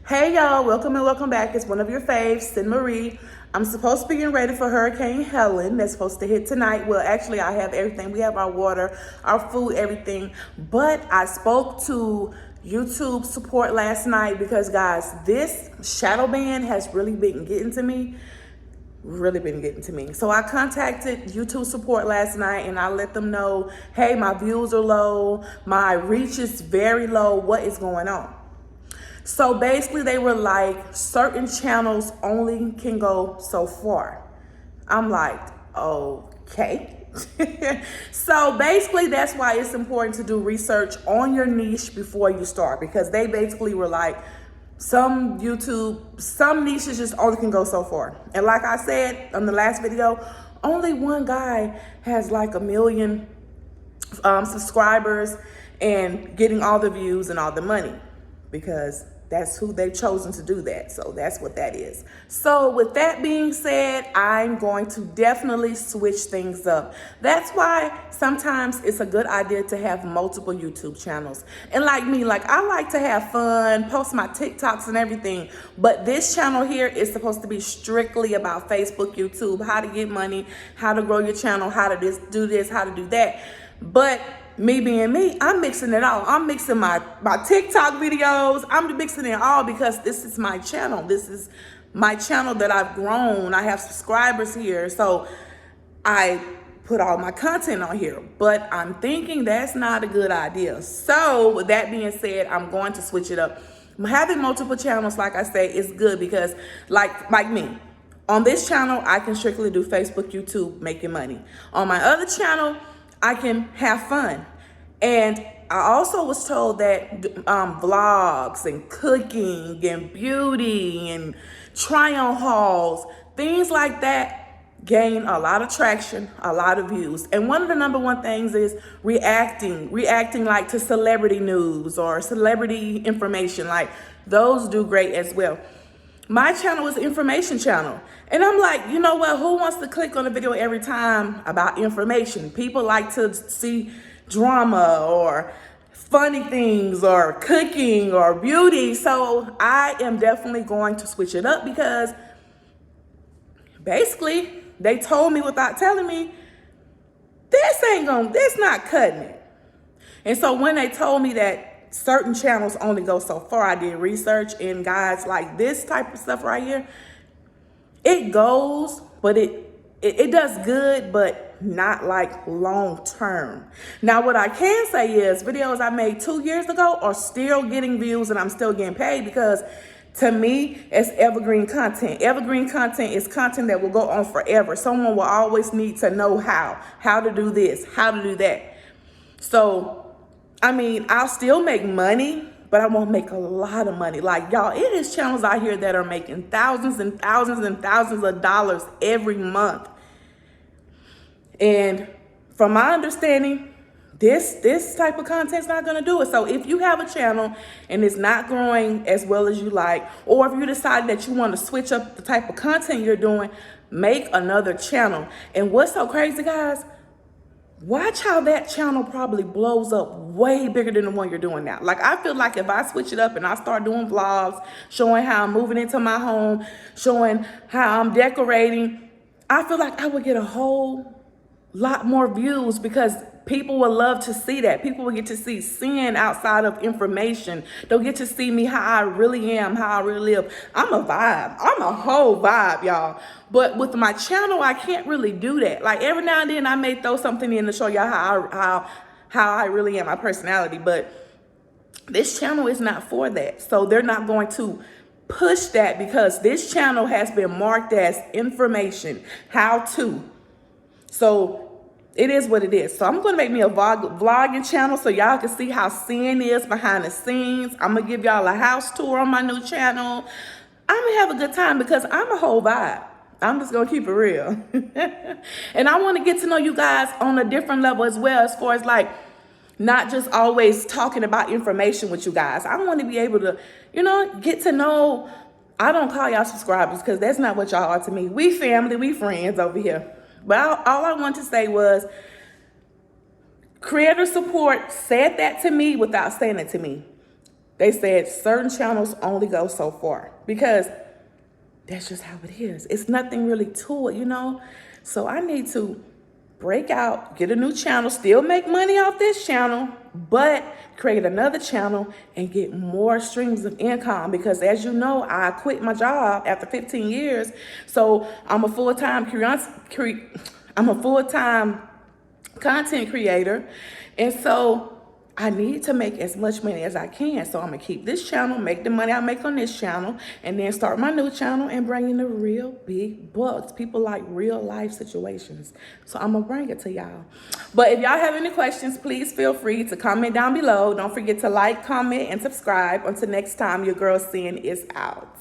Hey y'all, welcome and welcome back. It's one of your faves, Sin Marie. I'm supposed to be getting ready for Hurricane Helen. That's supposed to hit tonight. Well, actually, I have everything. We have our water, our food, everything. But I spoke to YouTube support last night because, guys, this shadow ban has really been getting to me. So I contacted YouTube support last night and I let them know, hey, my views are low, my reach is very low. What is going on? So basically they were like, certain channels only can go so far. I'm like, okay. So basically that's why it's important to do research on your niche before you start, because they basically were like, some niches just only can go so far. And like I said on the last video, only one guy has like 1 million subscribers and getting all the views and all the money, because that's who they've chosen to do that. So that's what that is. So with that being said, I'm going to definitely switch things up. That's why sometimes it's a good idea to have multiple YouTube channels. And like me, like I like to have fun, post my TikToks and everything. But this channel here is supposed to be strictly about Facebook, YouTube, how to get money, how to grow your channel, how to do this, how to do that. But me being me, I'm mixing it all. I'm mixing my TikTok videos. I'm mixing it all because this is my channel. This is my channel that I've grown. I have subscribers here. So I put all my content on here. But I'm thinking that's not a good idea. So with that being said, I'm going to switch it up. Having multiple channels, like I say, is good because like me, on this channel, I can strictly do Facebook, YouTube, making money. On my other channel, I can have fun. And I also was told that vlogs and cooking and beauty and try-on hauls, things like that gain a lot of traction, a lot of views. And one of the number one things is reacting like to celebrity news or celebrity information. Like those do great as well. My channel is an information channel. And I'm like, you know what? Who wants to click on a video every time about information? People like to see drama or funny things or cooking or beauty. So I am definitely going to switch it up because basically they told me without telling me, this not cutting it. And so when they told me that certain channels only go so far, I did research, and guys, like this type of stuff right here, it goes, but it does good, but not like long term. Now, what I can say is videos I made 2 years ago are still getting views and I'm still getting paid, because to me, it's evergreen content. Evergreen content is content that will go on forever. Someone will always need to know how to do this, how to do that. So I mean, I'll still make money, but I won't make a lot of money. Like, y'all, it is channels out here that are making thousands and thousands and thousands of dollars every month. And from my understanding, this type of content's not going to do it. So if you have a channel and it's not growing as well as you like, or if you decide that you want to switch up the type of content you're doing, make another channel. And what's so crazy, guys? Watch how that channel probably blows up way bigger than the one you're doing now. Like, I feel like if I switch it up and I start doing vlogs, showing how I'm moving into my home, showing how I'm decorating, I feel like I would get a whole lot more views, because people would love to see that. People will get to see Sin outside of information. They'll get to see me how I really am, how I really live. I'm a vibe. I'm a whole vibe, y'all. But with my channel, I can't really do that. Like, every now and then I may throw something in to show y'all how I really am, my personality. But this channel is not for that. So they're not going to push that, because this channel has been marked as information, how to. So it is what it is. So I'm going to make me a vlogging channel so y'all can see how Sin is behind the scenes. I'm going to give y'all a house tour on my new channel. I'm going to have a good time because I'm a whole vibe. I'm just going to keep it real. And I want to get to know you guys on a different level as well, as far as like not just always talking about information with you guys. I want to be able to, get to know. I don't call y'all subscribers because that's not what y'all are to me. We family, we friends over here. But all I want to say was, creator support said that to me without saying it to me. They said certain channels only go so far because that's just how it is. It's nothing really to it, you know? So I need to break out, get a new channel, still make money off this channel, but create another channel and get more streams of income because as you know, I quit my job after 15 years. So I'm a full-time content creator. And so I need to make as much money as I can. So I'm gonna keep this channel, make the money I make on this channel, and then start my new channel and bring in the real big bucks. People like real life situations. So I'm gonna bring it to y'all. But if y'all have any questions, please feel free to comment down below. Don't forget to like, comment, and subscribe. Until next time, your girl Sin is out.